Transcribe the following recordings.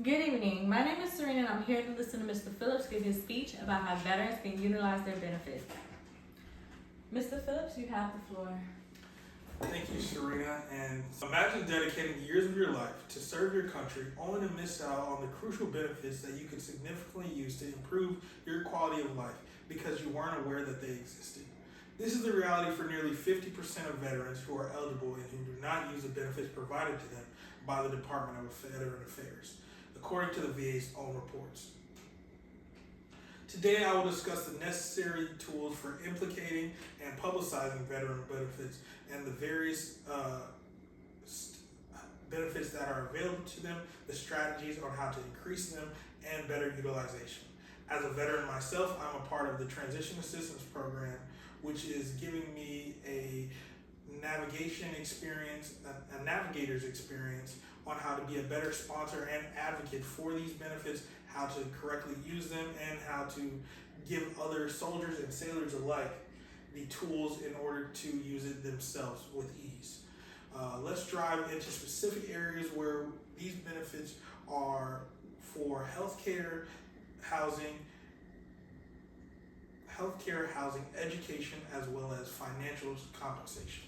Good evening. My name is Serena and I'm here to listen to Mr. Phillips give his speech about how veterans can utilize their benefits. Mr. Phillips, you have the floor. Thank you, Serena. And imagine dedicating years of your life to serve your country only to miss out on the crucial benefits that you could significantly use to improve your quality of life because you weren't aware that they existed. This is the reality for nearly 50% of veterans who are eligible and who do not use the benefits provided to them by the Department of Veteran Affairs, according to the VA's own reports. Today, I will discuss the necessary tools for implicating and publicizing veteran benefits and the various benefits that are available to them, the strategies on how to increase them, and better utilization. As a veteran myself, I'm a part of the Transition Assistance Program, which is giving me a navigation experience, a navigator's experience on how to be a better sponsor and advocate for these benefits, how to correctly use them, and how to give other soldiers and sailors alike the tools in order to use it themselves with ease. Let's drive into specific areas where these benefits are for healthcare, housing, education, as well as financial compensation.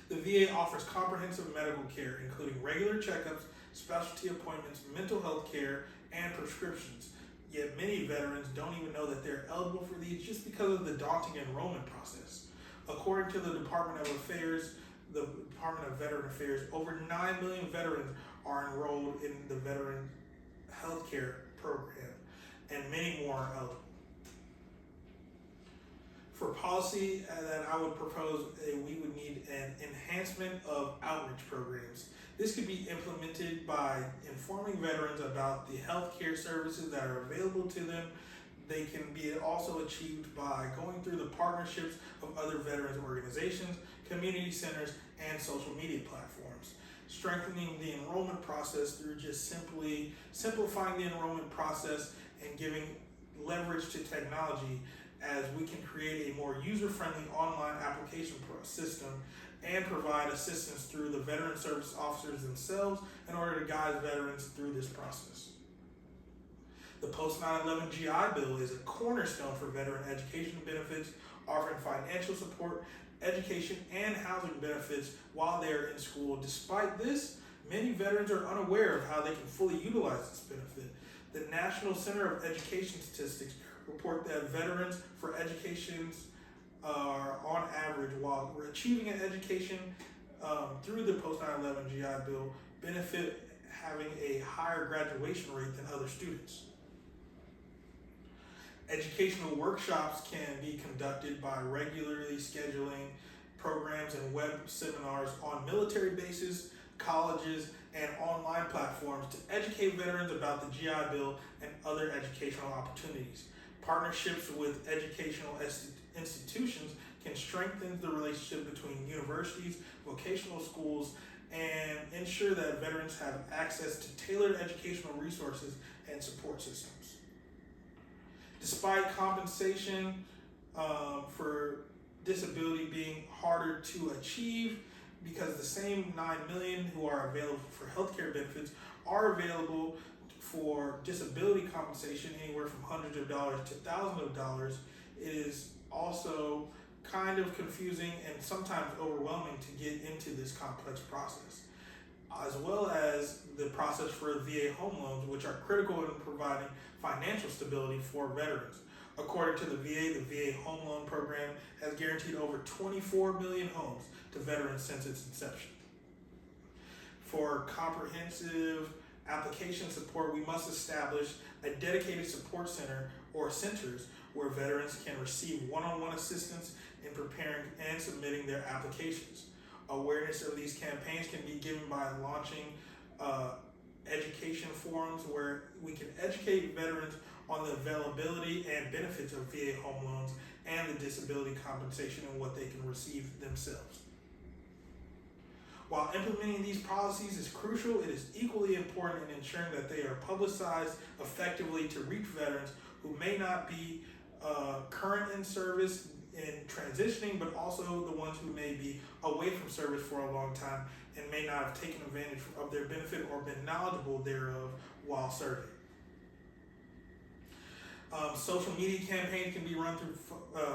The VA offers comprehensive medical care, including regular checkups, specialty appointments, mental health care, and prescriptions. Yet many veterans don't even know that they're eligible for these just because of the daunting enrollment process. According to the Department of Veteran Affairs, over 9 million veterans are enrolled in the Veteran Health Care Program, and many more are eligible. For policy that I would propose, we would need an enhancement of outreach programs. This could be implemented by informing veterans about the health care services that are available to them. They can be also achieved by going through the partnerships of other veterans organizations, community centers, and social media platforms. Strengthening the enrollment process through just simply simplifying the enrollment process and giving leverage to technology, as we can create a more user-friendly online application system and provide assistance through the veteran service officers themselves in order to guide veterans through this process. The Post 9/11 GI Bill is a cornerstone for veteran education benefits, offering financial support, education, and housing benefits while they are in school. Despite this, many veterans are unaware of how they can fully utilize this benefit. The National Center of Education Statistics report that veterans for educations are on average, while we're achieving an education through the post 9/11 GI Bill, benefit having a higher graduation rate than other students. Educational workshops can be conducted by regularly scheduling programs and web seminars on military bases, colleges, and online platforms to educate veterans about the GI Bill and other educational opportunities. Partnerships with educational institutions can strengthen the relationship between universities, vocational schools, and ensure that veterans have access to tailored educational resources and support systems. Despite compensation for disability being harder to achieve, because the same 9 million who are available for healthcare benefits are available for disability compensation anywhere from hundreds of dollars to thousands of dollars, it is also kind of confusing and sometimes overwhelming to get into this complex process, as well as the process for VA home loans, which are critical in providing financial stability for veterans. According to the VA home loan program has guaranteed over 24 million homes to veterans since its inception. For comprehensive application support, we must establish a dedicated support center or centers where veterans can receive one-on-one assistance in preparing and submitting their applications. Awareness of these campaigns can be given by launching education forums where we can educate veterans on the availability and benefits of VA home loans and the disability compensation and what they can receive themselves. While implementing these policies is crucial, it is equally important in ensuring that they are publicized effectively to reach veterans who may not be current in service in transitioning, but also the ones who may be away from service for a long time and may not have taken advantage of their benefit or been knowledgeable thereof while serving. Social media campaigns can be run through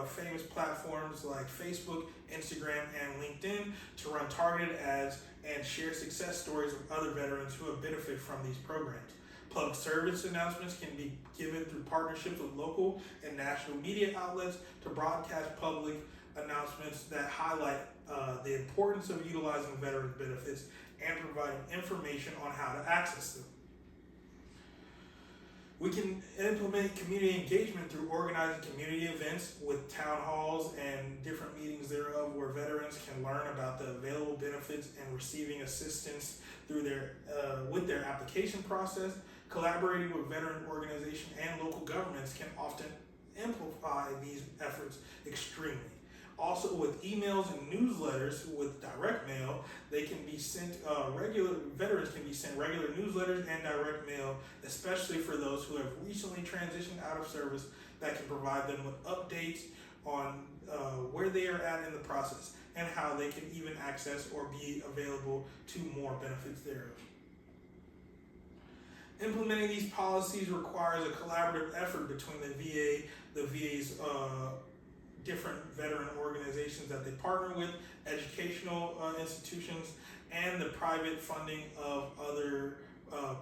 famous platforms like Facebook, Instagram, and LinkedIn to run targeted ads and share success stories of other veterans who have benefited from these programs. Public service announcements can be given through partnerships with local and national media outlets to broadcast public announcements that highlight the importance of utilizing veterans benefits and providing information on how to access them. We can implement community engagement through organizing community events with town halls and different meetings thereof where veterans can learn about the available benefits and receiving assistance through with their application process. Collaborating with veteran organizations and local governments can often amplify these efforts extremely. Also, with emails and newsletters with direct mail, they can be sent veterans can be sent regular newsletters and direct mail, especially for those who have recently transitioned out of service, that can provide them with updates on where they are at in the process and how they can even access or be available to more benefits thereof. Implementing these policies requires a collaborative effort between the VA, the VA's different veteran organizations that they partner with, educational institutions, and the private funding of other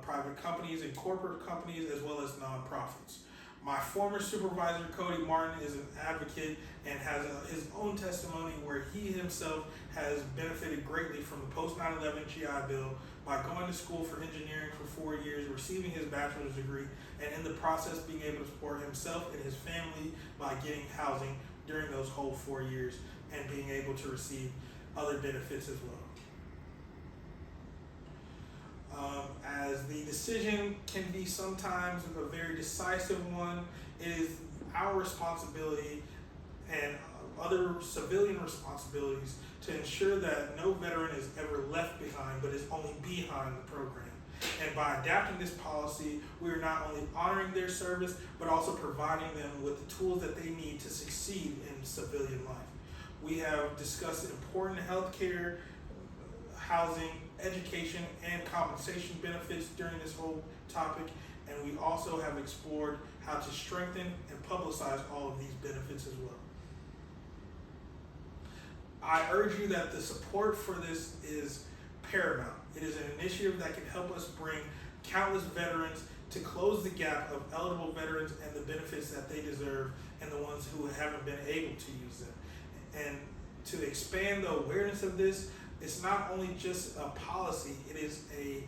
private companies and corporate companies, as well as nonprofits. My former supervisor, Cody Martin, is an advocate and has his own testimony where he himself has benefited greatly from the post 9/11 GI Bill by going to school for engineering for 4 years, receiving his bachelor's degree, and in the process being able to support himself and his family by getting housing during those whole 4 years and being able to receive other benefits as well. As the decision can be sometimes a very decisive one, it is our responsibility and other civilian responsibilities to ensure that no veteran is ever left behind, but is only behind the program. And by adapting this policy, we are not only honoring their service, but also providing them with the tools that they need to succeed in civilian life. We have discussed important healthcare, housing, education, and compensation benefits during this whole topic, and we also have explored how to strengthen and publicize all of these benefits as well. I urge you that the support for this is paramount. It is an initiative that can help us bring countless veterans to close the gap of eligible veterans and the benefits that they deserve and the ones who haven't been able to use them. And to expand the awareness of this, it's not only just a policy, it is a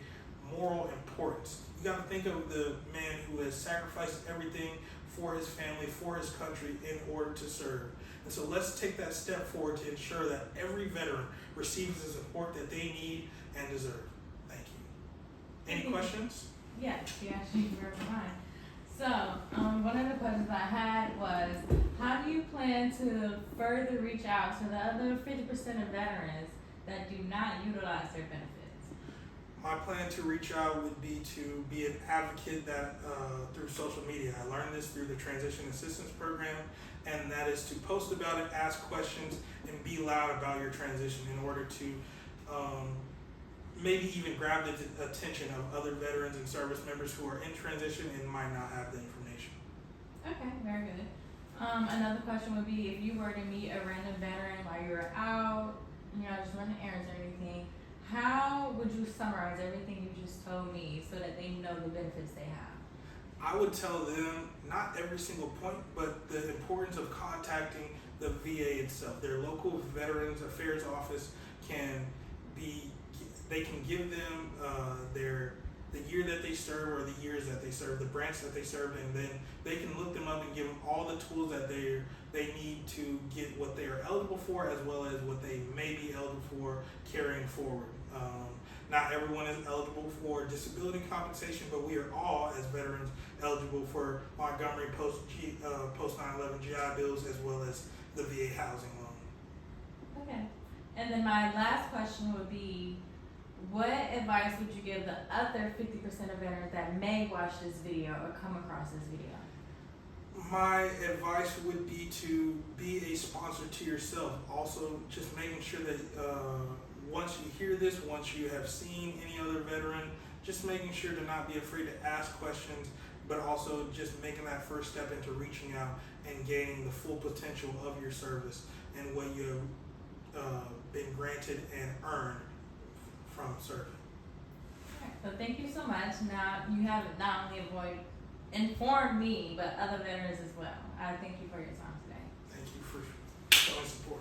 moral importance. You got to think of the man who has sacrificed everything for his family, for his country, in order to serve. And so let's take that step forward to ensure that every veteran receives the support that they need and deserve. Thank you. Any questions? Yes, you actually were fine. So, one of the questions I had was, how do you plan to further reach out to the other 50% of veterans that do not utilize their benefits? My plan to reach out would be to be an advocate that through social media. I learned this through the Transition Assistance Program, and that is to post about it, ask questions, and be loud about your transition in order to maybe even grab the attention of other veterans and service members who are in transition and might not have the information. Okay, very good. Another question would be, if you were to meet a random veteran while you were out, just running errands or anything, how would you summarize everything you just told me so that they know the benefits they have? I would tell them, not every single point, but the importance of contacting the VA itself. Their local Veterans Affairs office can give them the year that they serve or the years that they serve, the branch that they serve, and then they can look them up and give them all the tools that they need to get what they are eligible for, as well as what they may be eligible for carrying forward. Not everyone is eligible for disability compensation, but we are all, as veterans, eligible for Montgomery post 9/11 GI Bills, as well as the VA housing loan. Okay. And then my last question would be, what advice would you give the other 50% of veterans that may watch this video or come across this video? My advice would be to be a sponsor to yourself. Also, just making sure that once you hear this, once you have seen any other veteran, just making sure to not be afraid to ask questions, but also just making that first step into reaching out and gaining the full potential of your service and what you have been granted and earned from serving. Alright, so thank you so much. Now you have not only informed me, but other veterans as well. I thank you for your time today. Thank you for showing support.